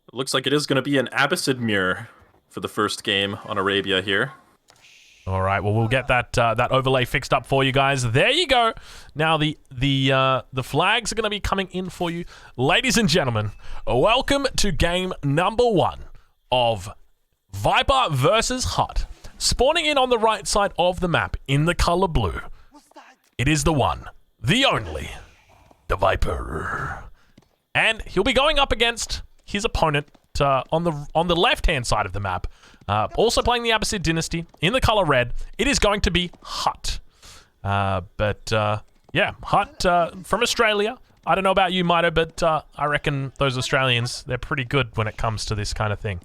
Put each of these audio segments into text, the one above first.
It looks like it is going to be an Abbasid mirror for the first game on Arabia here. All right, well, we'll get that that overlay fixed up for you guys. There you go. Now the flags are going to be coming in for you, ladies and gentlemen. Welcome to game number 1 of Viper versus HuT. Spawning in on the right side of the map in the color blue. It is the one, the only, TheViper, and he'll be going up against his opponent on the left-hand side of the map. Also playing the Abbasid Dynasty in the color red. It is going to be HuT. Yeah, HuT from Australia. I don't know about you, Mitoe, but I reckon those Australians, they're pretty good when it comes to this kind of thing.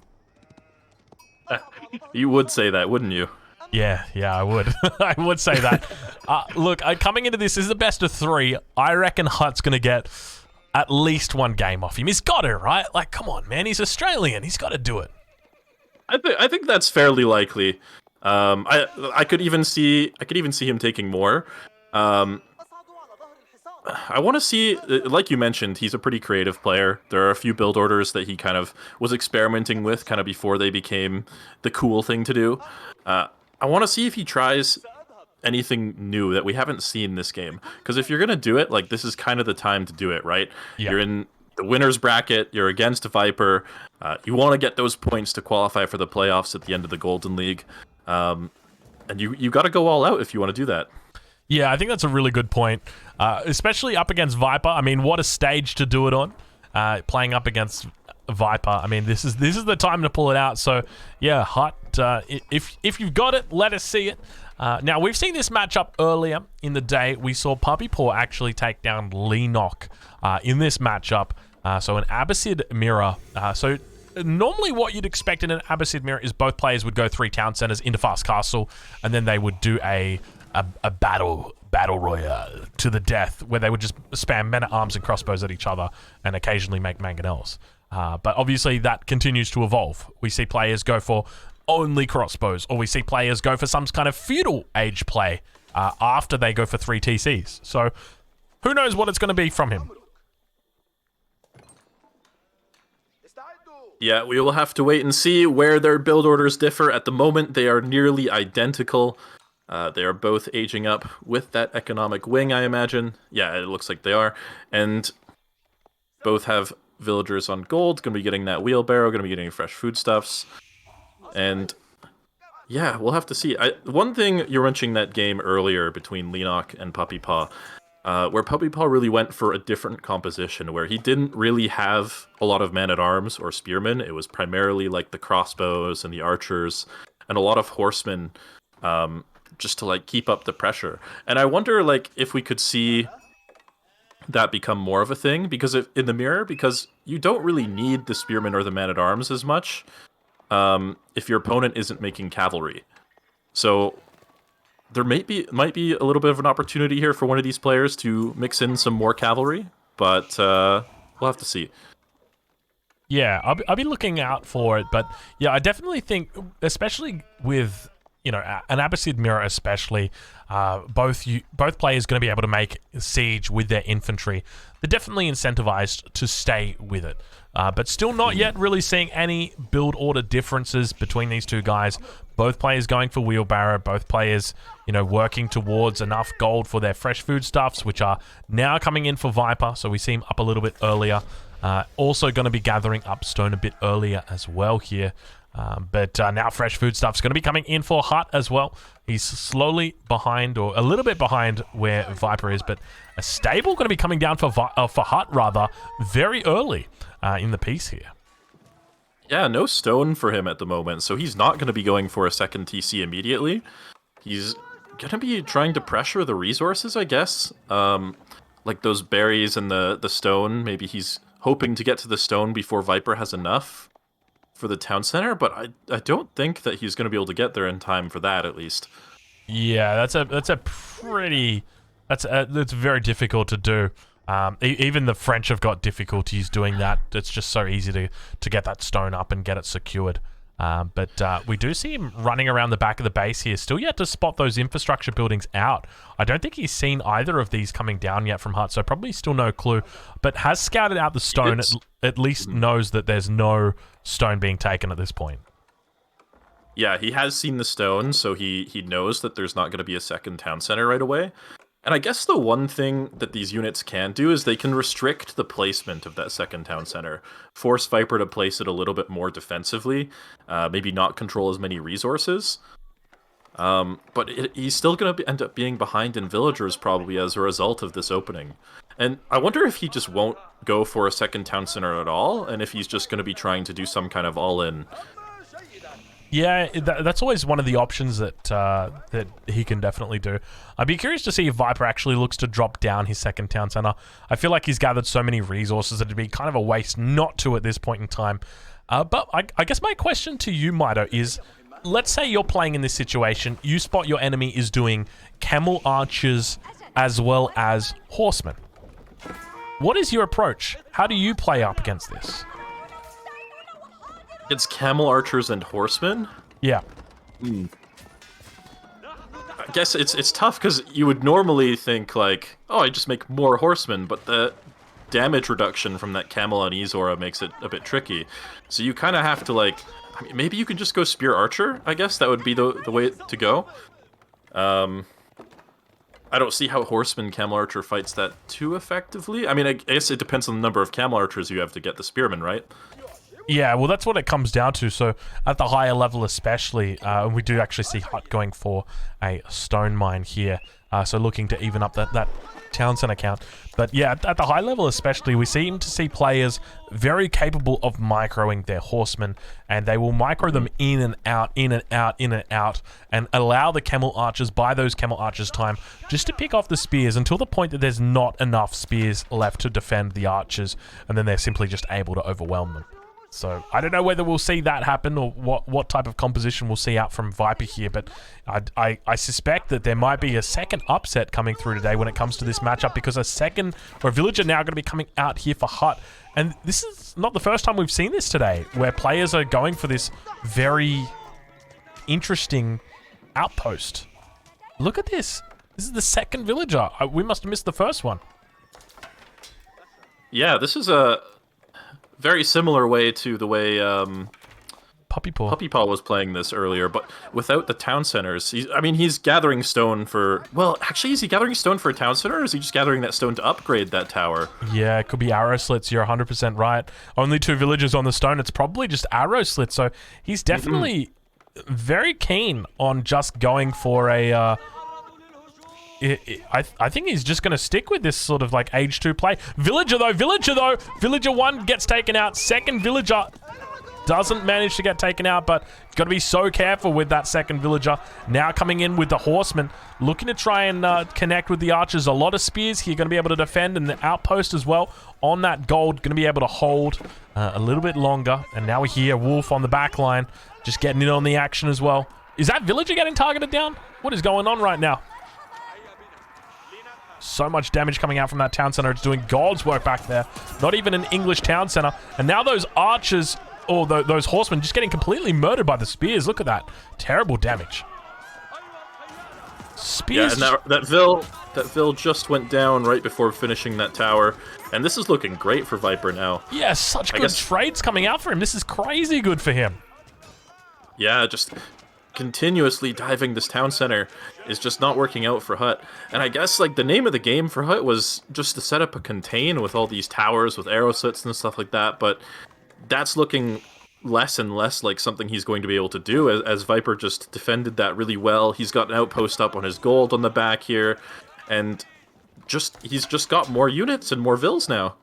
You would say that, wouldn't you? Yeah, I would. I would say that. Look, coming into this is the best of 3. I reckon HuT's going to get at least 1 game off him. He's got to, right? Like, come on, man. He's Australian. He's got to do it. I think that's fairly likely. I could even see him taking more. I want to see, like you mentioned, he's a pretty creative player. There are a few build orders that he kind of was experimenting with kind of before they became the cool thing to do. I want to see if he tries anything new that we haven't seen this game. Because if you're going to do it, like, this is kind of the time to do it, right? Yeah. You're in the winner's bracket, you're against a Viper, you want to get those points to qualify for the playoffs at the end of the Golden League, and you got to go all out if you want to do that. Yeah, I think that's a really good point, especially up against Viper. I mean, what a stage to do it on, playing up against Viper. I mean, this is the time to pull it out. So, yeah, HuT, if you've got it, let us see it. Now, we've seen this matchup earlier in the day. We saw Puppy Paw actually take down Leenock in this matchup. So an Abbasid mirror. So normally what you'd expect in an Abbasid mirror is both players would go 3 town centers into Fast Castle, and then they would do a battle royale to the death, where they would just spam men-at-arms and crossbows at each other and occasionally make mangonels. But obviously that continues to evolve. We see players go for only crossbows, or we see players go for some kind of feudal age play after they go for 3 TCs. So who knows what it's going to be from him. Yeah, we will have to wait and see where their build orders differ. At the moment, they are nearly identical. They are both aging up with that economic wing, I imagine. Yeah, it looks like they are. And both have villagers on gold, going to be getting that wheelbarrow, going to be getting fresh foodstuffs. And yeah, we'll have to see. One thing, you're mentioning that game earlier between Leenock and Puppy Paw, where Puppy Paw really went for a different composition, where he didn't really have a lot of men-at-arms or spearmen. It was primarily like the crossbows and the archers and a lot of horsemen, just to like keep up the pressure. And I wonder like if we could see that become more of a thing, because in the mirror, because you don't really need the spearmen or the men-at-arms as much if your opponent isn't making cavalry. So there might be a little bit of an opportunity here for one of these players to mix in some more cavalry, but we'll have to see. Yeah, I'll be looking out for it, but yeah, I definitely think, especially with, you know, an Abbasid mirror especially, both players going to be able to make siege with their infantry. They're definitely incentivized to stay with it. But still not yet really seeing any build order differences between these two guys. Both players going for wheelbarrow, both players, you know, working towards enough gold for their fresh foodstuffs, which are now coming in for Viper, so we see him up a little bit earlier. Also going to be gathering up stone a bit earlier as well here. But now fresh foodstuff's going to be coming in for HuT as well. He's slowly behind, or a little bit behind where Viper is, but a stable going to be coming down for HuT rather very early in the piece here. Yeah, no stone for him at the moment, so he's not going to be going for a second TC immediately. He's going to be trying to pressure the resources, I guess. Like those berries and the stone. Maybe he's hoping to get to the stone before Viper has enough for the town center, but I don't think that he's going to be able to get there in time for that, at least. Yeah, that's very difficult to do. Even the French have got difficulties doing that. It's just so easy to get that stone up and get it secured. But we do see him running around the back of the base here, still yet to spot those infrastructure buildings out. I don't think he's seen either of these coming down yet from HuT, so probably still no clue, but has scouted out the stone at least knows that there's no stone being taken at this point. Yeah, he has seen the stone, so he knows that there's not going to be a second town center right away. And I guess the one thing that these units can do is they can restrict the placement of that second town center. Force Viper to place it a little bit more defensively, maybe not control as many resources. But he's still going to end up being behind in villagers probably as a result of this opening. And I wonder if he just won't go for a second town center at all, and if he's just going to be trying to do some kind of all-in. Yeah, that's always one of the options that that he can definitely do. I'd be curious to see if Viper actually looks to drop down his second town center. I feel like he's gathered so many resources that it'd be kind of a waste not to at this point in time. But I guess my question to you, Mitoe, is, let's say you're playing in this situation, you spot your enemy is doing camel archers as well as horsemen. What is your approach? How do you play up against this? It's camel archers and horsemen? Yeah. I guess it's tough because you would normally think like, oh, I just make more horsemen, but the damage reduction from that camel on Izora makes it a bit tricky. So you kind of have to like, I mean, maybe you can just go spear archer, I guess that would be the way to go. I don't see how horseman camel archer fights that too effectively. I mean, I guess it depends on the number of camel archers you have to get the spearmen, right? Yeah, well, that's what it comes down to. So at the higher level especially, we do actually see HuT going for a stone mine here. So looking to even up that town center count. But yeah, at the high level especially, we seem to see players very capable of microing their horsemen, and they will micro them in and out, in and out, in and out, and allow the camel archers, buy those camel archers time, just to pick off the spears until the point that there's not enough spears left to defend the archers, and then they're simply just able to overwhelm them. So I don't know whether we'll see that happen or what type of composition we'll see out from Viper here, but I suspect that there might be a second upset coming through today when it comes to this matchup, because a villager now going to be coming out here for HuT. And this is not the first time we've seen this today, where players are going for this very interesting outpost. Look at this. This is the second villager. We must have missed the first one. Yeah, this is a very similar way to the way Puppy Paw was playing this earlier, but without the town centers. He's gathering stone for... Well, actually, is he gathering stone for a town center, or is he just gathering that stone to upgrade that tower? Yeah, it could be arrow slits. You're 100% right. Only 2 villagers on the stone. It's probably just arrow slits. So he's definitely very keen on just going for a... I think he's just going to stick with this sort of like age 2 play. Villager though. Villager 1 gets taken out. Second villager doesn't manage to get taken out, but got to be so careful with that second villager. Now coming in with the horseman, looking to try and connect with the archers. A lot of spears here, going to be able to defend, and the outpost as well on that gold, going to be able to hold a little bit longer. And now we hear Wolf on the back line, just getting in on the action as well. Is that villager getting targeted down? What is going on right now? So much damage coming out from that town center. It's doing God's work back there. Not even an English town center. And now those archers, or those horsemen, just getting completely murdered by the spears. Look at that. Terrible damage. Spears. Yeah, and that Vil just went down right before finishing that tower. And this is looking great for Viper now. Yeah, such good trades coming out for him. This is crazy good for him. Yeah, just continuously diving this town center is just not working out for HuT. And I guess like the name of the game for HuT was just to set up a contain with all these towers with arrow slits and stuff like that, but that's looking less and less like something he's going to be able to do, as Viper just defended that really well. He's got an outpost up on his gold on the back here, and he's just got more units and more vills now.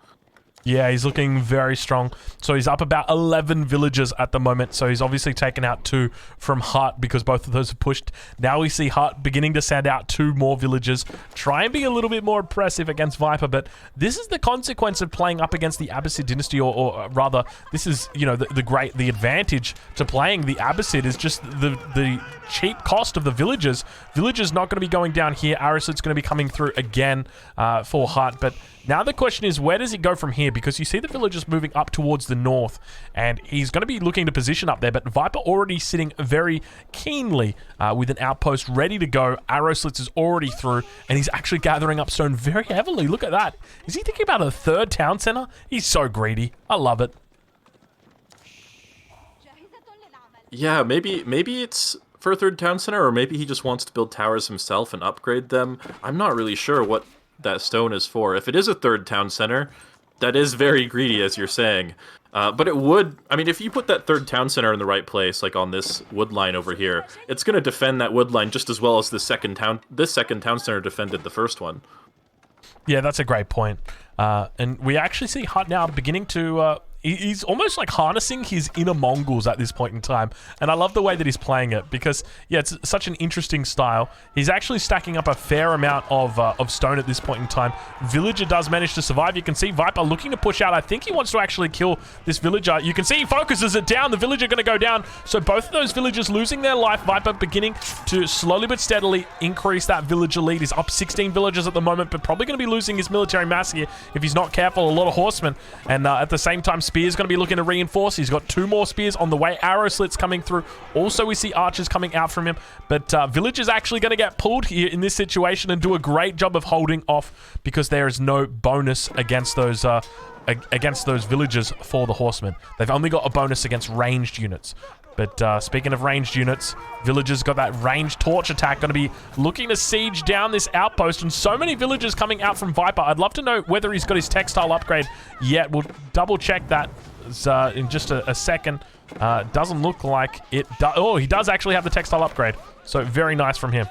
Yeah, he's looking very strong. So he's up about 11 villagers at the moment. So he's obviously taken out 2 from HuT because both of those are pushed. Now we see HuT beginning to send out 2 more villagers. Try and be a little bit more impressive against Viper. But this is the consequence of playing up against the Abbasid dynasty, or rather, this is, you know, the advantage to playing the Abbasid is just the cheap cost of the villagers. Villagers not going to be going down here. Arisid's going to be coming through again for HuT. But now the question is, where does it go from here? here because you see the villagers moving up towards the north, and he's going to be looking to position up there, but Viper already sitting very keenly with an outpost ready to go. Arrow Slits is already through, and he's actually gathering up stone very heavily. Look at that. Is he thinking about a third town center? He's so greedy. I love it. Yeah, maybe it's for a third town center, or maybe he just wants to build towers himself and upgrade them. I'm not really sure what that stone is for. If it is a third town center, that is very greedy, as you're saying. But it would, I mean, if you put that third town center in the right place, like on this wood line over here, it's going to defend that wood line just as well as this second town center defended the first one. Yeah, that's a great point. And we actually see HuT now beginning to... he's almost like harnessing his inner Mongols at this point in time. And I love the way that he's playing it because, yeah, it's such an interesting style. He's actually stacking up a fair amount of stone at this point in time. Villager does manage to survive. You can see Viper looking to push out. I think he wants to actually kill this villager. You can see he focuses it down. The villager going to go down. So both of those villagers losing their life. Viper beginning to slowly but steadily increase that villager lead. He's up 16 villagers at the moment, but probably going to be losing his military mass here if he's not careful. A lot of horsemen. And at the same time, Spear's going to be looking to reinforce. He's got 2 more spears on the way. Arrow Slits coming through. Also, we see archers coming out from him. But Village is actually going to get pulled here in this situation and do a great job of holding off because there is no bonus against those villagers for the horsemen. They've only got a bonus against ranged units. But speaking of ranged units, villagers got that ranged torch attack. Going to be looking to siege down this outpost. And so many villagers coming out from Viper. I'd love to know whether he's got his textile upgrade yet. We'll double check that in just a second. Doesn't look like it does. Oh, he does actually have the textile upgrade. So very nice from him.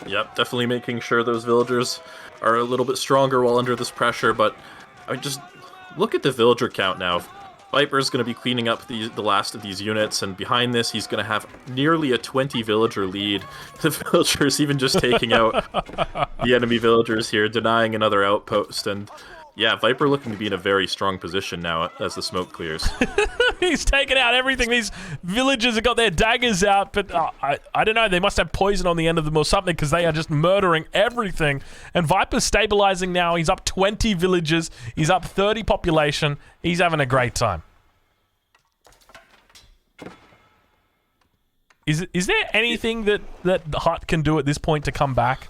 Yep, definitely making sure those villagers are a little bit stronger while under this pressure. But I mean, just look at the villager count now. Viper's going to be cleaning up the last of these units, and behind this, he's going to have nearly a 20 villager lead. The villagers even just taking out the enemy villagers here, denying another outpost, and yeah, Viper looking to be in a very strong position now as the smoke clears. He's taken out everything. These villagers have got their daggers out, but I don't know. They must have poison on the end of them or something because they are just murdering everything. And Viper's stabilizing now. He's up 20 villagers. He's up 30 population. He's having a great time. Is there anything that HuT can do at this point to come back?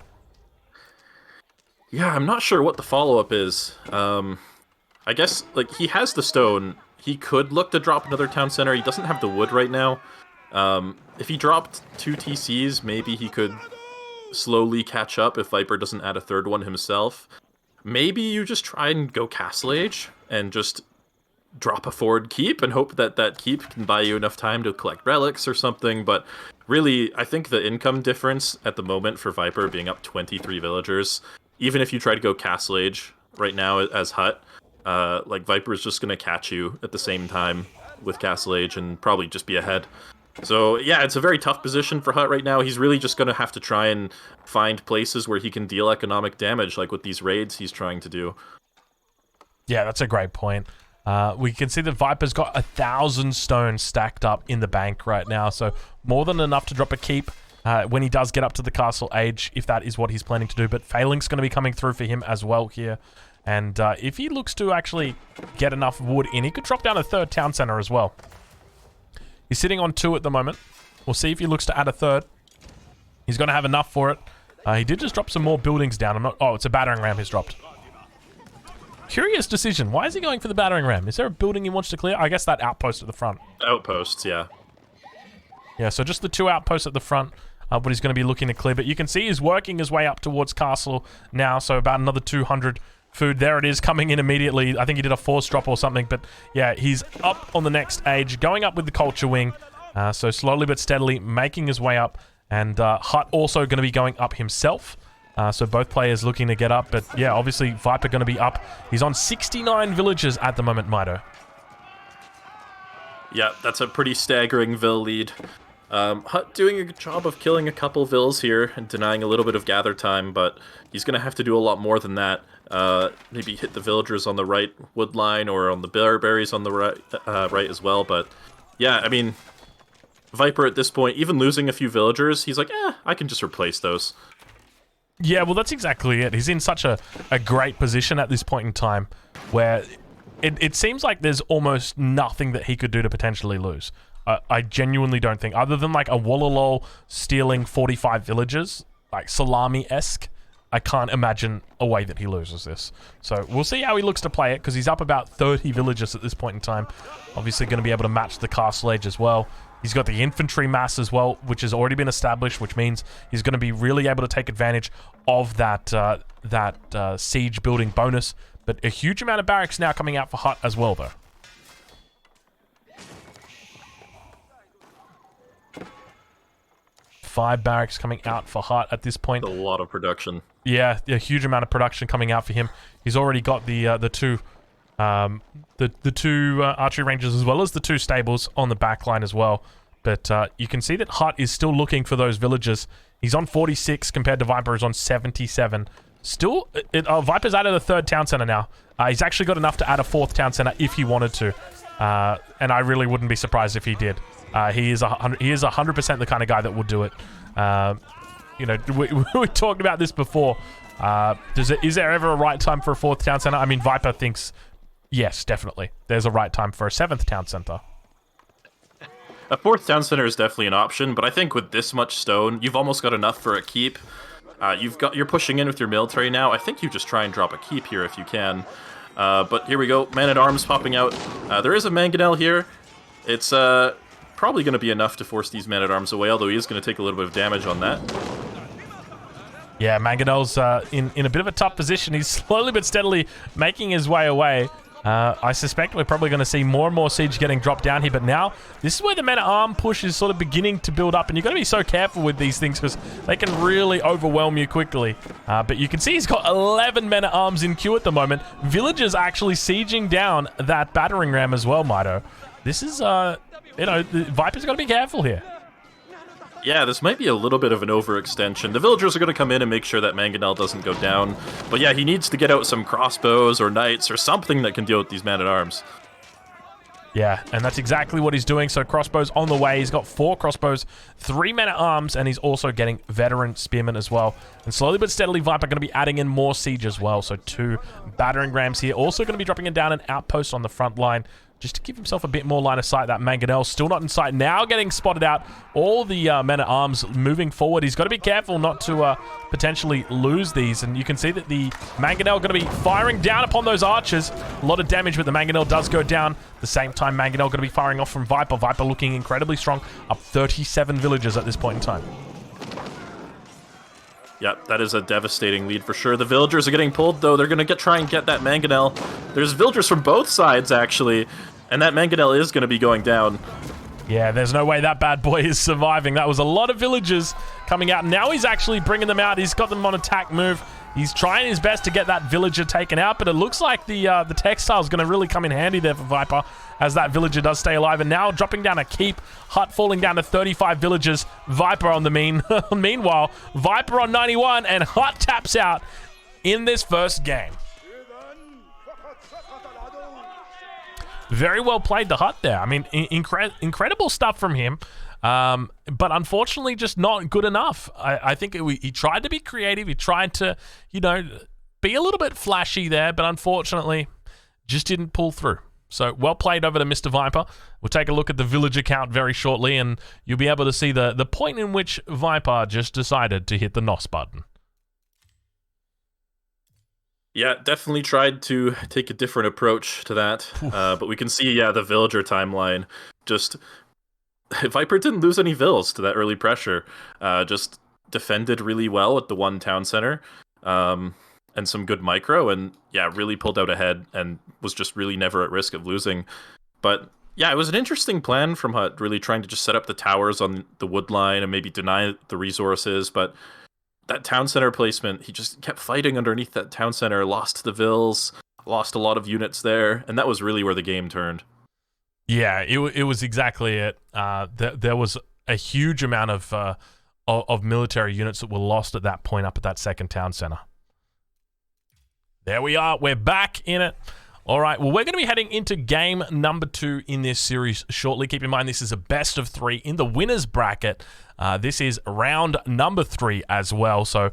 Yeah, I'm not sure what the follow-up is. I guess, like, he has the stone. He could look to drop another town center. He doesn't have the wood right now. If he dropped 2 TCs, maybe he could slowly catch up if Viper doesn't add a third one himself. Maybe you just try and go Castle Age and just drop a forward keep and hope that that keep can buy you enough time to collect relics or something. But really, I think the income difference at the moment for Viper being up 23 villagers, even if you try to go Castle Age right now as HuT, like Viper is just going to catch you at the same time with Castle Age and probably just be ahead. So yeah, it's a very tough position for HuT right now. He's really just going to have to try and find places where he can deal economic damage, like with these raids he's trying to do. Yeah, that's a great point. We can see that Viper's got 1,000 stones stacked up in the bank right now, so more than enough to drop a keep when he does get up to the Castle Age, if that is what he's planning to do. But Failing's going to be coming through for him as well here. And if he looks to actually get enough wood in, he could drop down a third town center as well. He's sitting on 2 at the moment. We'll see if he looks to add a third. He's going to have enough for it. He did just drop some more buildings down. Oh, it's a battering ram he's dropped. Curious decision. Why is he going for the battering ram? Is there a building he wants to clear? I guess that outpost at the front. Outposts, yeah. Yeah, so just the 2 outposts at the front, what he's going to be looking to clear. But you can see he's working his way up towards Castle now, so about another 200 food. There it is, coming in immediately. I think he did a force drop or something, but yeah, he's up on the next age, going up with the culture wing. So slowly but steadily making his way up. And HuT also going to be going up himself. So both players looking to get up, but yeah, obviously Viper going to be up. He's on 69 villagers at the moment, Mitoe. Yeah, that's a pretty staggering Vill lead. HuT doing a good job of killing a couple Vills here and denying a little bit of gather time, but he's going to have to do a lot more than that. Maybe hit the villagers on the right wood line or on the berries on the right as well. But yeah, I mean, Viper at this point, even losing a few villagers, he's like, I can just replace those. Yeah, well, that's exactly it. He's in such a great position at this point in time where it seems like there's almost nothing that he could do to potentially lose. I genuinely don't think, other than like a Wololol stealing 45 villages, like salami-esque, I can't imagine a way that he loses this. So we'll see how he looks to play it, because he's up about 30 villages at this point in time. Obviously going to be able to match the castle age as well. He's got the infantry mass as well, which has already been established, which means he's going to be really able to take advantage of that siege building bonus. But a huge amount of barracks now coming out for HuT as well, though. Five barracks coming out for HuT at this point. A lot of production. Yeah, a huge amount of production coming out for him. He's already got the two archery ranges as well as the 2 stables on the back line as well. But you can see that HuT is still looking for those villages. He's on 46 compared to Viper is on 77. Still, Viper's added a 3rd town center now. He's actually got enough to add a 4th town center if he wanted to. And I really wouldn't be surprised if he did. He is 100% the kind of guy that would do it. You know, we talked about this before. Is there ever a right time for a 4th town center? I mean, Viper thinks, yes, definitely. There's a right time for a 7th town center. A 4th town center is definitely an option, but I think with this much stone, you've almost got enough for a keep. You're pushing in with your military now. I think you just try and drop a keep here if you can. But here we go. Man-at-Arms popping out. There is a Mangonel here. It's probably going to be enough to force these Man-at-Arms away, although he is going to take a little bit of damage on that. Yeah, Mangonel's in a bit of a tough position. He's slowly but steadily making his way away. I suspect we're probably going to see more and more siege getting dropped down here, but now this is where the men-at-arm push is sort of beginning to build up, and you've got to be so careful with these things because they can really overwhelm you quickly. But you can see he's got 11 men-at-arms in queue at the moment. Villagers actually sieging down that battering ram as well, Mitoe. This is, you know, the Viper's got to be careful here. Yeah, this might be a little bit of an overextension. The villagers are going to come in and make sure that Mangonel doesn't go down. But yeah, he needs to get out some crossbows or knights or something that can deal with these man-at-arms. Yeah, and that's exactly what he's doing. So crossbows on the way. He's got 4 crossbows, 3 men-at-arms, and he's also getting veteran spearmen as well. And slowly but steadily, Viper going to be adding in more siege as well. So 2 battering rams here. Also going to be dropping down an outpost on the front line, just to give himself a bit more line of sight. That Mangonel still not in sight. Now getting spotted out. All the men-at-arms moving forward. He's got to be careful not to potentially lose these. And you can see that the Mangonel going to be firing down upon those archers. A lot of damage, but the Mangonel does go down. At the same time, Mangonel going to be firing off from Viper. Viper looking incredibly strong. Up 37 villagers at this point in time. Yep, that is a devastating lead for sure. The villagers are getting pulled, though. They're going to try and get that Mangonel. There's villagers from both sides, actually, and that Mangonel is going to be going down. Yeah, there's no way that bad boy is surviving. That was a lot of villagers coming out. Now he's actually bringing them out. He's got them on attack move. He's trying his best to get that villager taken out, but it looks like the textile is going to really come in handy there for Viper as that villager does stay alive. And now dropping down a keep. HuT falling down to 35 villagers. Viper on the meanwhile, Viper on 91, and HuT taps out in this first game. Very well played, the HuT there. I mean, incredible stuff from him. But unfortunately, just not good enough. I think he tried to be creative. He tried to, you know, be a little bit flashy there, but unfortunately, just didn't pull through. So, well played over to Mr. Viper. We'll take a look at the villager count very shortly, and you'll be able to see the point in which Viper just decided to hit the NOS button. Yeah, definitely tried to take a different approach to that. But we can see, yeah, the villager timeline. Just, Viper didn't lose any vills to that early pressure. Just defended really well at the one town center. And some good micro, and yeah, really pulled out ahead and was just really never at risk of losing. But yeah, it was an interesting plan from HuT, really trying to just set up the towers on the wood line and maybe deny the resources. But that town center placement, he just kept fighting underneath that town center, lost the vills, lost a lot of units there, and that was really where the game turned. Yeah, it was exactly it. There was a huge amount of military units that were lost at that point up at that second town center. There we are. We're back in it. All right. Well, we're going to be heading into game number 2 in this series shortly. Keep in mind, this is a best of 3 in the winners bracket. This is round number 3 as well. So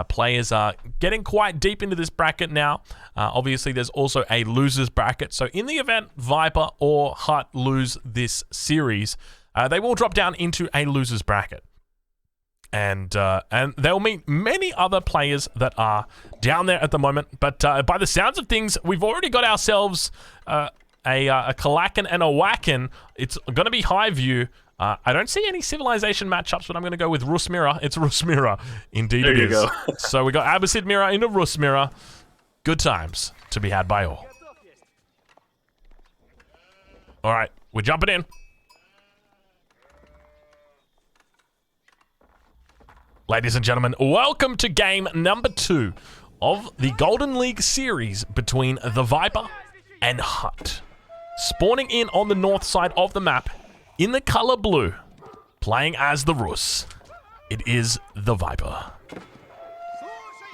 Players are getting quite deep into this bracket now. Obviously, there's also a losers bracket. So in the event Viper or HuT lose this series, they will drop down into a losers bracket. And they'll meet many other players that are down there at the moment. But by the sounds of things, we've already got ourselves a Kalakin and a Wacken. It's going to be Highview. I don't see any Civilization matchups, but I'm going to go with Rus Mirror. It's Rus Mirror. Indeed there it is. Go. So we got Abbasid Mirror into Rus Mirror. Good times to be had by all. All right, we're jumping in. Ladies and gentlemen, welcome to game number 2 of the Golden League series between TheViper and HuT. Spawning in on the north side of the map in the color blue, playing as the Rus. It is TheViper.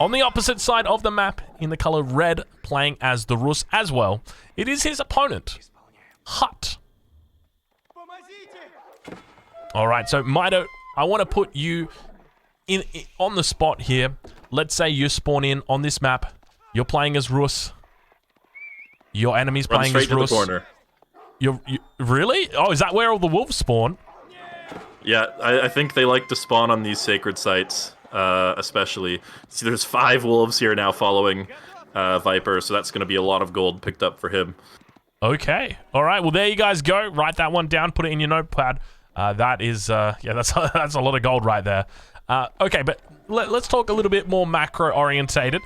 On the opposite side of the map, in the color red, playing as the Rus as well, it is his opponent, HuT. Alright, so Mitoe, I want to put you on the spot here. Let's say you spawn in on this map. You're playing as Rus. Your enemy's playing as Rus. To the corner. You really? Oh, is that where all the wolves spawn? Yeah, I think they like to spawn on these sacred sites, especially. See, there's 5 wolves here now following Viper, so that's going to be a lot of gold picked up for him. Okay. All right. Well, there you guys go. Write that one down. Put it in your notepad. That is, yeah, that's a lot of gold right there. Okay, but let's talk a little bit more macro-orientated.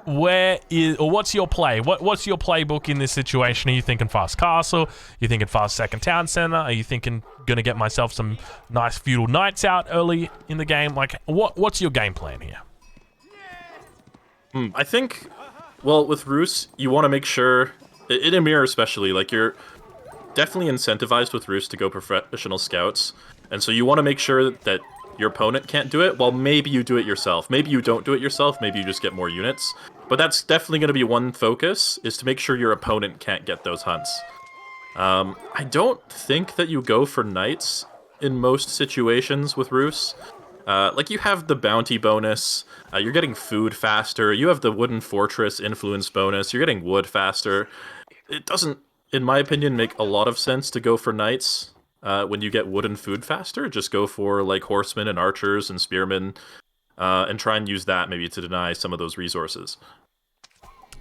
What's your play? What's your playbook in this situation? Are you thinking fast castle? Are you thinking fast second town center? Are you thinking gonna get myself some nice feudal knights out early in the game? Like, what's your game plan here? I think, well, with Rus, you want to make sure, in a mirror especially, like, you're definitely incentivized with Rus to go professional scouts, and so you want to make sure that your opponent can't do it, while maybe you do it yourself. Maybe you don't do it yourself, maybe you just get more units. But that's definitely going to be one focus, is to make sure your opponent can't get those hunts. I don't think that you go for knights in most situations with Rus. Like, you have the bounty bonus, you're getting food faster, you have the wooden fortress influence bonus, you're getting wood faster. It doesn't, in my opinion, make a lot of sense to go for knights. When you get wood and food faster, just go for like horsemen and archers and spearmen, and try and use that maybe to deny some of those resources.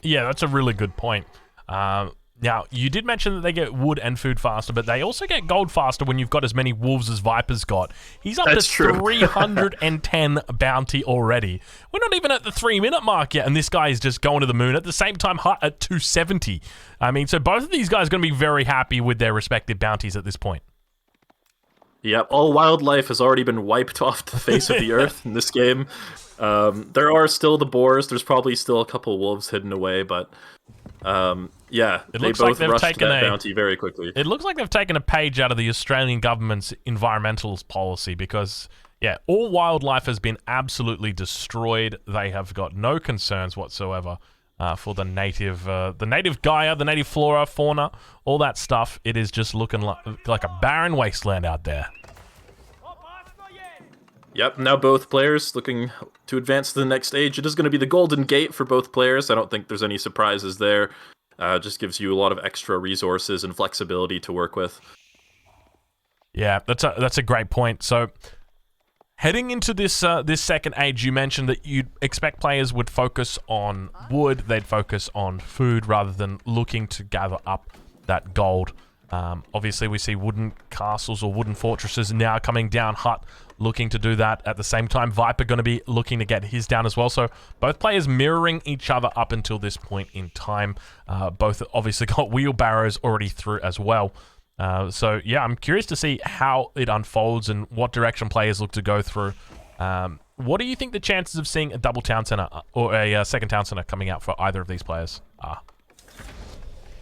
Yeah, that's a really good point. Now, you did mention that they get wood and food faster, but they also get gold faster when you've got as many wolves as Viper's got. He's up That's to true. 310 bounty already. We're not even at the 3-minute mark yet, and this guy is just going to the moon. At the same time, HuT at 270. I mean, so both of these guys are going to be very happy with their respective bounties at this point. Yep, all wildlife has already been wiped off the face of the earth in this game. There are still the boars. There's probably still a couple wolves hidden away, but yeah, they both rushed that bounty very quickly. It looks like they've taken a page out of the Australian government's environmental policy because, yeah, all wildlife has been absolutely destroyed. They have got no concerns whatsoever for the native Gaia, the native flora, fauna, all that stuff. It is just looking like a barren wasteland out there. Yep, now both players looking to advance to the next stage. It is going to be the Golden Gate for both players. I don't think there's any surprises there. Just gives you a lot of extra resources and flexibility to work with. Yeah, that's a great point. So, heading into this this second age, you mentioned that you'd expect players would focus on wood, they'd focus on food rather than looking to gather up that gold. Obviously, we see wooden castles or wooden fortresses now coming down. HuT looking to do that at the same time. Viper going to be looking to get his down as well. So both players mirroring each other up until this point in time. Both obviously got wheelbarrows already through as well. So yeah, I'm curious to see how it unfolds and what direction players look to go through. What do you think the chances of seeing a double town center or a second town center coming out for either of these players are?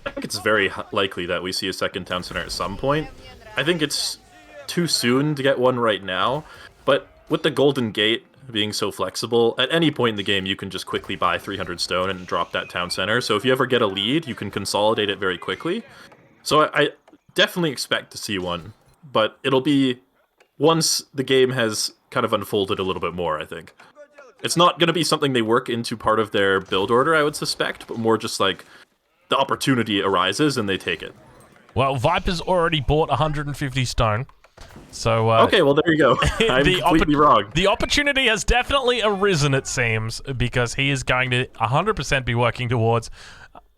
I think it's very likely that we see a second town center at some point. I think it's too soon to get one right now, but with the Golden Gate being so flexible, at any point in the game you can just quickly buy 300 stone and drop that town center. So if you ever get a lead, you can consolidate it very quickly. So I definitely expect to see one, but it'll be once the game has kind of unfolded a little bit more, I think. It's not going to be something they work into part of their build order, I would suspect, but more just like the opportunity arises and they take it. Well, Viper's already bought 150 stone. So okay, well there you go. I'm completely wrong. The opportunity has definitely arisen, it seems, because he is going to 100% be working towards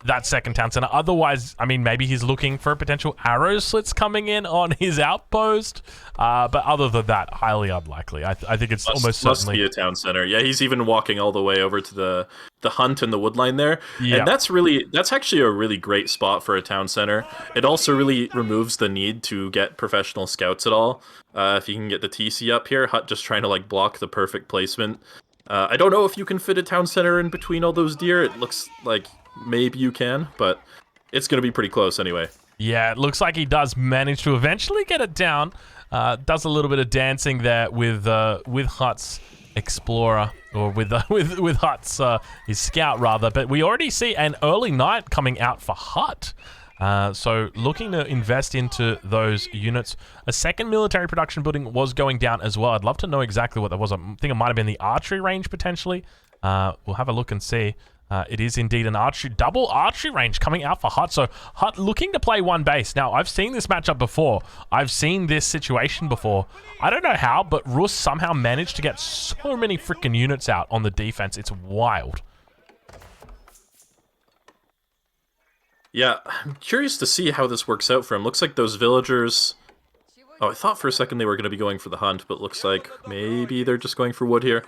that second town center. Otherwise, I mean, maybe he's looking for potential arrow slits coming in on his outpost. But other than that, highly unlikely. I think it's almost certainly... Must be a town center. Yeah, he's even walking all the way over to the HuT and the woodline there. Yeah. And that's actually a really great spot for a town center. It also really removes the need to get professional scouts at all. If you can get the TC up here, HuT just trying to like block the perfect placement. I don't know if you can fit a town center in between all those deer. It looks like maybe you can, but it's going to be pretty close anyway. Yeah, it looks like he does manage to eventually get it down. Does a little bit of dancing there with HuT's explorer, or with HuT's his scout rather. But we already see an early night coming out for HuT. So looking to invest into those units. A second military production building was going down as well. I'd love to know exactly what that was. I think it might have been the archery range potentially. We'll have a look and see. It is indeed an double archery range coming out for HuT. So HuT looking to play one base. Now, I've seen this matchup before. I've seen this situation before. I don't know how, but Rus somehow managed to get so many freaking units out on the defense. It's wild. Yeah, I'm curious to see how this works out for him. Looks like those villagers... Oh, I thought for a second they were going to be going for the HuT, but looks like maybe they're just going for wood here.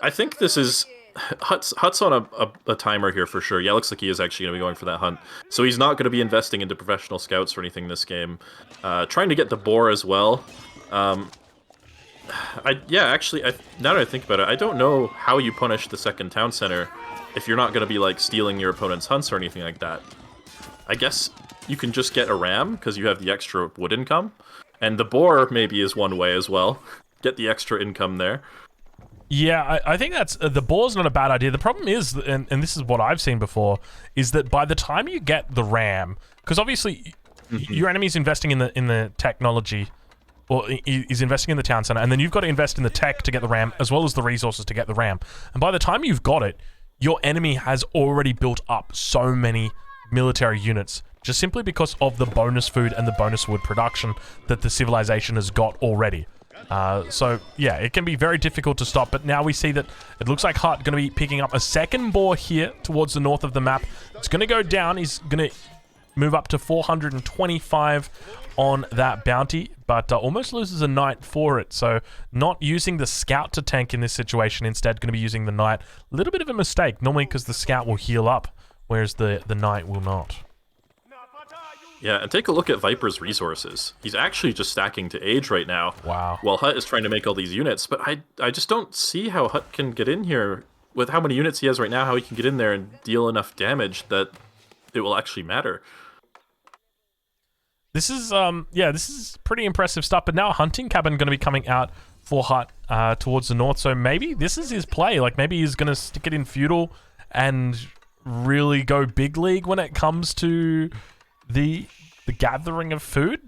I think this is... HuT's on a timer here for sure. Yeah, looks like he is actually going to be going for that HuT. So he's not going to be investing into professional scouts or anything this game. Trying to get the boar as well. Now that I think about it, I don't know how you punish the second town center if you're not going to be like stealing your opponent's HuTs or anything like that. I guess you can just get a ram because you have the extra wood income. And the boar maybe is one way as well. Get the extra income there. Yeah, I think that's the boar's not a bad idea. The problem is, and this is what I've seen before, is that by the time you get the ram, because obviously your enemy's investing in the technology, or he's investing in the town center, and then you've got to invest in the tech to get the ram, as well as the resources to get the ram. And by the time you've got it, your enemy has already built up so many military units, just simply because of the bonus food and the bonus wood production that the civilization has got already. So yeah, it can be very difficult to stop, but now we see that it looks like HuT going to be picking up a second boar here towards the north of the map. It's going to go down. He's going to move up to 425 on that bounty, but almost loses a knight for it. So not using the scout to tank in this situation, instead going to be using the knight. A little bit of a mistake, normally because the scout will heal up, whereas the knight will not. Yeah, and take a look at Viper's resources. He's actually just stacking to age right now. Wow. While HuT is trying to make all these units, but I just don't see how HuT can get in here with how many units he has right now, how he can get in there and deal enough damage that it will actually matter. This is this is pretty impressive stuff, but now a hunting cabin going to be coming out for HuT towards the north, so maybe this is his play. Like, maybe he's going to stick it in feudal and really go big league when it comes to the gathering of food.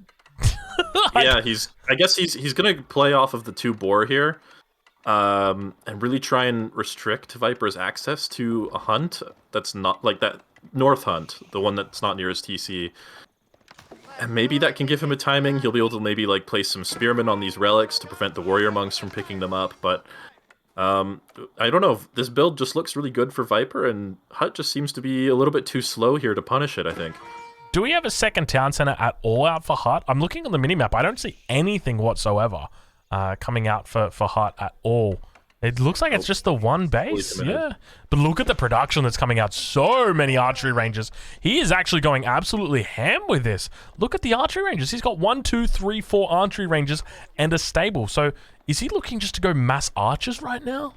Yeah, I guess he's gonna play off of the 2 boar here, and really try and restrict Viper's access to a HuT that's not like that north HuT, the one that's not near his TC. And maybe that can give him a timing. He'll be able to maybe like place some spearmen on these relics to prevent the warrior monks from picking them up. But I don't know. This build just looks really good for Viper, and HuT just seems to be a little bit too slow here to punish it, I think. Do we have a second town center at all out for HuT? I'm looking on the minimap. I don't see anything whatsoever coming out for HuT at all. It looks like it's just the one base. Yeah. But look at the production that's coming out. So many archery ranges. He is actually going absolutely ham with this. Look at the archery ranges. He's got 1, 2, 3, 4 archery ranges and a stable. So is he looking just to go mass archers right now?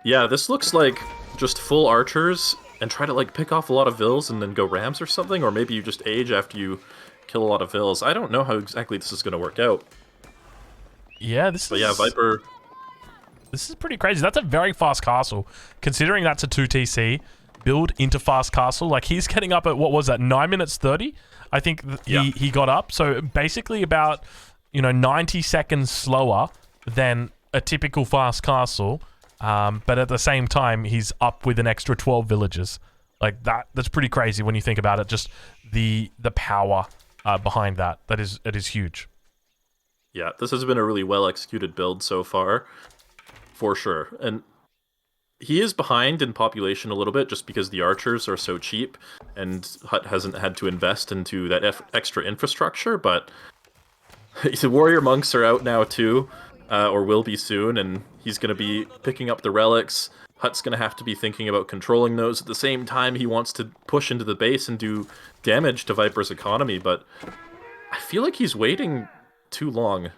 Yeah, this looks like just full archers and try to like pick off a lot of vills and then go rams or something, or maybe you just age after you kill a lot of vills. I don't know how exactly this is going to work out. Yeah, yeah, Viper. This is pretty crazy. That's a very fast castle, considering that's a 2 TC build into fast castle. Like, he's getting up at, what was that, 9 minutes 30? I think he got up. So basically about, 90 seconds slower than a typical fast castle, but at the same time, he's up with an extra 12 villagers. Like that's pretty crazy when you think about it. Just the power behind that. It is huge. Yeah, this has been a really well executed build so far, for sure. And he is behind in population a little bit just because the archers are so cheap, and HuT hasn't had to invest into that extra infrastructure. But the warrior monks are out now too, or will be soon, and he's going to be picking up the relics. HuT's going to have to be thinking about controlling those. At the same time, he wants to push into the base and do damage to Viper's economy, but I feel like he's waiting too long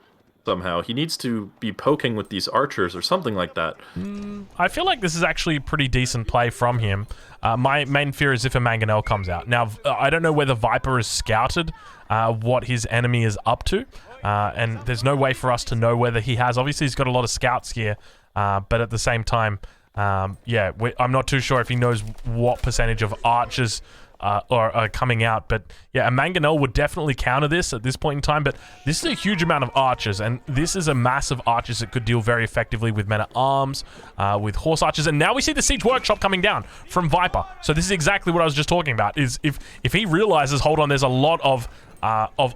somehow. He needs to be poking with these archers or something like that. I feel like this is actually pretty decent play from him. My main fear is if a Mangonel comes out. Now, I don't know whether Viper has scouted what his enemy is up to, and there's no way for us to know whether he has. Obviously, he's got a lot of scouts here, but at the same time, yeah, I'm not too sure if he knows what percentage of archers are coming out, but yeah, a Mangonel would definitely counter this at this point in time, but this is a huge amount of archers, and this is a massive archers that could deal very effectively with men-at-arms, with horse archers, and now we see the siege workshop coming down from Viper. So this is exactly what I was just talking about, is if he realizes, hold on, there's a lot of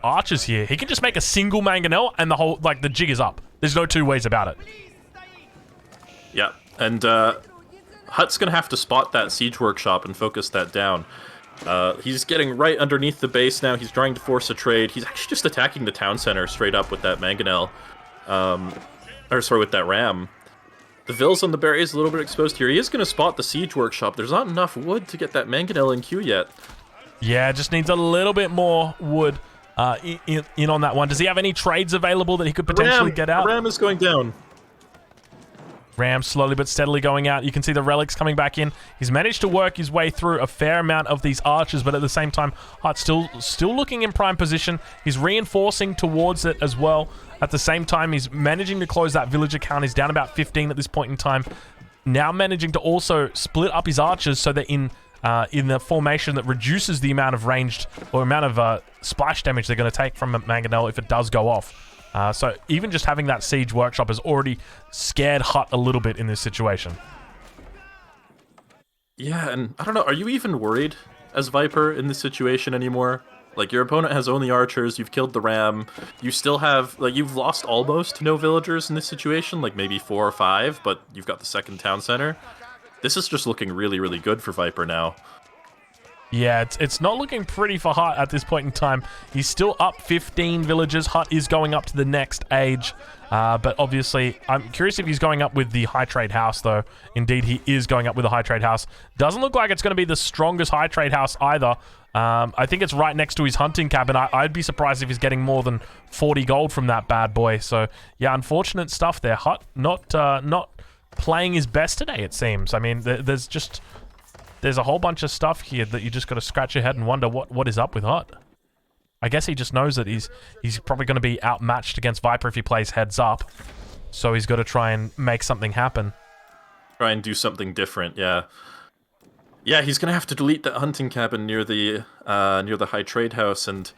archers here, he can just make a single Mangonel and the whole, like, the jig is up. There's no two ways about it. Yeah, and HuT's gonna have to spot that siege workshop and focus that down. He's getting right underneath the base now. He's trying to force a trade. He's actually just attacking the town center straight up with that Mangonel. Or sorry, with that ram. The Vills on the berry is a little bit exposed here. He is going to spot the siege workshop. There's not enough wood to get that Mangonel in queue yet. Yeah, just needs a little bit more wood in on that one. Does he have any trades available that he could potentially get out? The ram is going down. Ram slowly but steadily going out. You can see the relics coming back in. He's managed to work his way through a fair amount of these archers, but at the same time, HuT's still looking in prime position. He's reinforcing towards it as well. At the same time, he's managing to close that villager count. He's down about 15 at this point in time. Now managing to also split up his archers so that in the formation that reduces the amount of ranged or amount of splash damage they're going to take from a Mangonel if it does go off. So even just having that siege workshop has already scared HuT a little bit in this situation. Yeah, and I don't know, are you even worried as Viper in this situation anymore? Like, your opponent has only archers, you've killed the ram, you still have, like, you've lost almost no villagers in this situation, like maybe 4 or 5, but you've got the second town center. This is just looking really, really good for Viper now. Yeah, it's not looking pretty for HuT at this point in time. He's still up 15 villagers. HuT is going up to the next age. But obviously, I'm curious if he's going up with the high trade house, though. Indeed, he is going up with the high trade house. Doesn't look like it's going to be the strongest high trade house either. I think it's right next to his hunting cabin. I'd be surprised if he's getting more than 40 gold from that bad boy. So, yeah, unfortunate stuff there. HuT not playing his best today, it seems. I mean, there's a whole bunch of stuff here that you just got to scratch your head and wonder what is up with HuT. I guess he just knows that he's probably going to be outmatched against Viper if he plays heads up. So he's got to try and make something happen. Try and do something different, yeah. Yeah, he's going to have to delete that hunting cabin near the high trade house and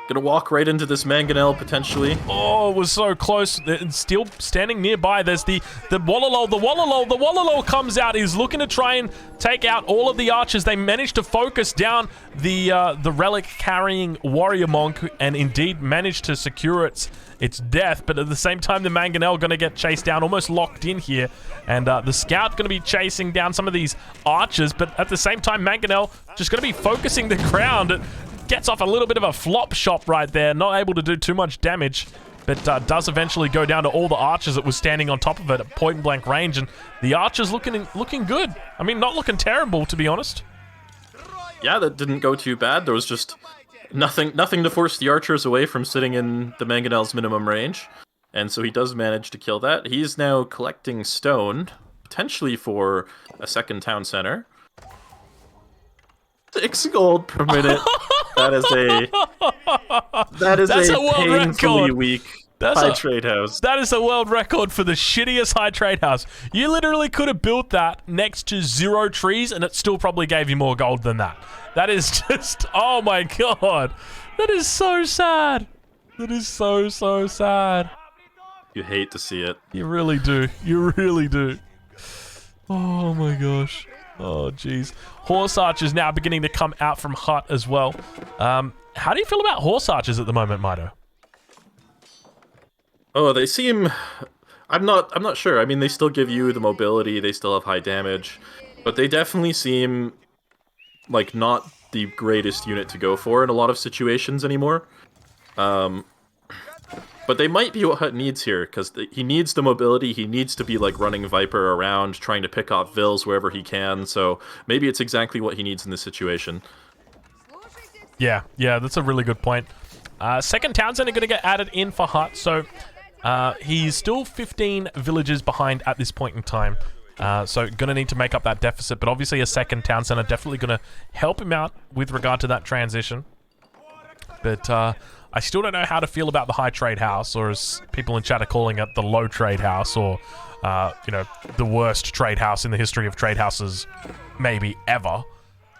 gonna walk right into this Mangonel, potentially. Oh, it was so close. Still standing nearby. There's the Wallalol. The Wallalol comes out. He's looking to try and take out all of the archers. They managed to focus down the relic-carrying warrior monk and indeed managed to secure its death. But at the same time, the Mangonel going to get chased down, almost locked in here. And the scout going to be chasing down some of these archers. But at the same time, Mangonel just going to be focusing the ground. It gets off a little bit of a flop shot right there. Not able to do too much damage. But does eventually go down to all the archers that was standing on top of it at point-blank range. And the archers looking good. I mean, not looking terrible, to be honest. Yeah, that didn't go too bad. There was just nothing to force the archers away from sitting in the Mangonel's minimum range. And so he does manage to kill that. He's now collecting stone, potentially for a second town center. 6 gold per minute. That is a painfully weak high trade house. That is a world record for the shittiest high trade house. You literally could have built that next to 0 trees and it still probably gave you more gold than that. That is just, oh my god. That is so sad. That is so sad. You hate to see it. You really do. You really do. Oh my gosh. Oh jeez. Horse archers now beginning to come out from HuT as well. How do you feel about horse archers at the moment, Mitoe? Oh, they seem... I'm not sure. I mean, they still give you the mobility, they still have high damage, but they definitely seem like not the greatest unit to go for in a lot of situations anymore. But they might be what HuT needs here, because he needs the mobility, he needs to be like running Viper around, trying to pick off Vils wherever he can, so maybe it's exactly what he needs in this situation. Yeah, that's a really good point. Second town center going to get added in for HuT, so he's still 15 villages behind at this point in time. So going to need to make up that deficit, but obviously a second town center definitely going to help him out with regard to that transition. But I still don't know how to feel about the high trade house, or as people in chat are calling it, the low trade house, or, you know, the worst trade house in the history of trade houses, maybe ever.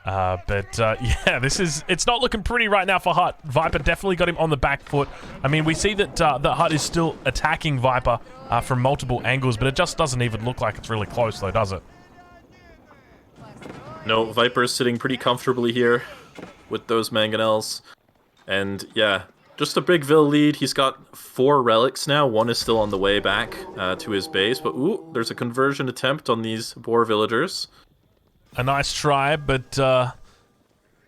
Yeah, it's not looking pretty right now for HuT. Viper definitely got him on the back foot. I mean, we see that HuT is still attacking Viper from multiple angles, but it just doesn't even look like it's really close, though, does it? No, Viper's sitting pretty comfortably here with those mangonels. And yeah, just a big Vil lead. He's got 4 relics now. 1 is still on the way back to his base. But ooh, there's a conversion attempt on these boar villagers. A nice try, but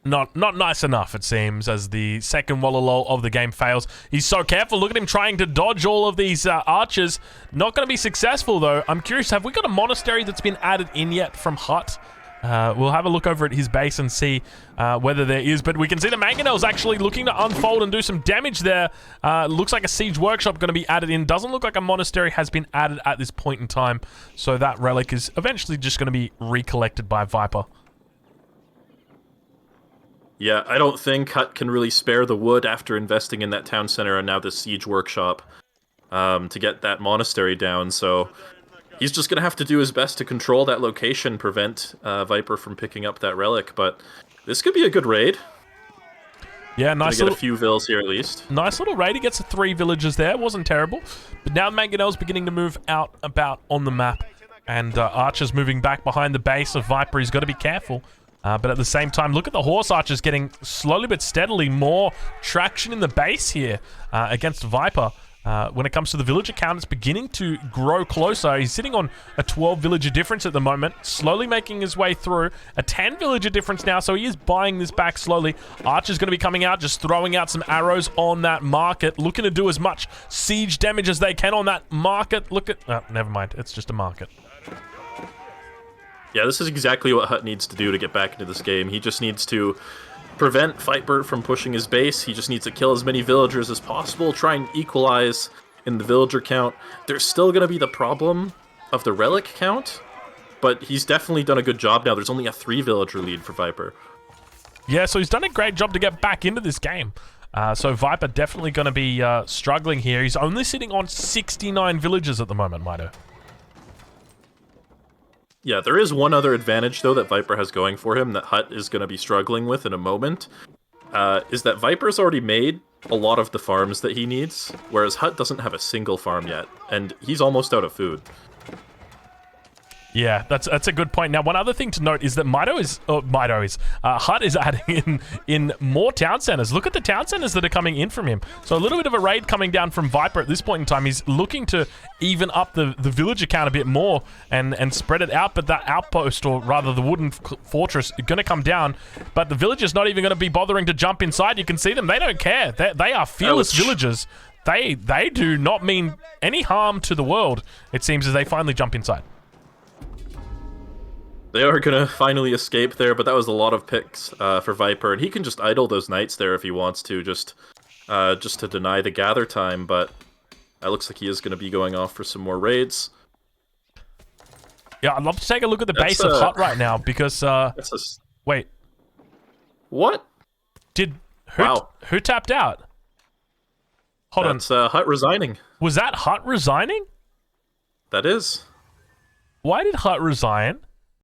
not nice enough, it seems, as the second Wallalol of the game fails. He's so careful. Look at him trying to dodge all of these archers. Not going to be successful, though. I'm curious, have we got a monastery that's been added in yet from HuT? We'll have a look over at his base and see whether there is, but we can see the mangonels actually looking to unfold and do some damage there. Looks like a siege workshop going to be added in. Doesn't look like a monastery has been added at this point in time, so that relic is eventually just going to be recollected by Viper. Yeah, I don't think HuT can really spare the wood after investing in that town center and now the siege workshop to get that monastery down, so he's just going to have to do his best to control that location, prevent Viper from picking up that relic, but this could be a good raid. Yeah, nice little... get a few Vils here at least. Nice little raid. He gets 3 villages there. Wasn't terrible. But now Mangonel's beginning to move out about on the map, and Archer's moving back behind the base of Viper. He's got to be careful. But at the same time, look at the horse archers getting slowly but steadily more traction in the base here against Viper. When it comes to the villager count, it's beginning to grow closer. He's sitting on a 12 villager difference at the moment, slowly making his way through. A 10 villager difference now, so he is buying this back slowly. Archer's going to be coming out, just throwing out some arrows on that market, looking to do as much siege damage as they can on that market. Look at... Oh, never mind. It's just a market. Yeah, this is exactly what HuT needs to do to get back into this game. He just needs to prevent Viper from pushing his base. He just needs to kill as many villagers as possible, try and equalize in the villager count. There's still going to be the problem of the relic count, but he's definitely done a good job now. There's only a 3 villager lead for Viper. Yeah, so he's done a great job to get back into this game. So Viper definitely going to be struggling here. He's only sitting on 69 villagers at the moment, Mitoe. Yeah, there is one other advantage, though, that Viper has going for him that HuT is going to be struggling with in a moment, is that Viper's already made a lot of the farms that he needs, whereas HuT doesn't have a single farm yet, and he's almost out of food. Yeah, that's a good point. Now, one other thing to note is that HuT is adding in more town centers. Look at the town centers that are coming in from him. So a little bit of a raid coming down from Viper at this point in time. He's looking to even up the villager count a bit more and spread it out, but that outpost, or rather the wooden fortress, is going to come down, but the villagers not even going to be bothering to jump inside. You can see them. They don't care. They are fearless villagers. They do not mean any harm to the world, it seems, as they finally jump inside. They are going to finally escape there, but that was a lot of picks for Viper, and he can just idle those knights there if he wants to, just to deny the gather time, but it looks like he is going to be going off for some more raids. Yeah, I'd love to take a look at the base of HuT right now, because... Wait. What? Who tapped out? Hold on. That's HuT resigning. Was that HuT resigning? That is. Why did HuT resign?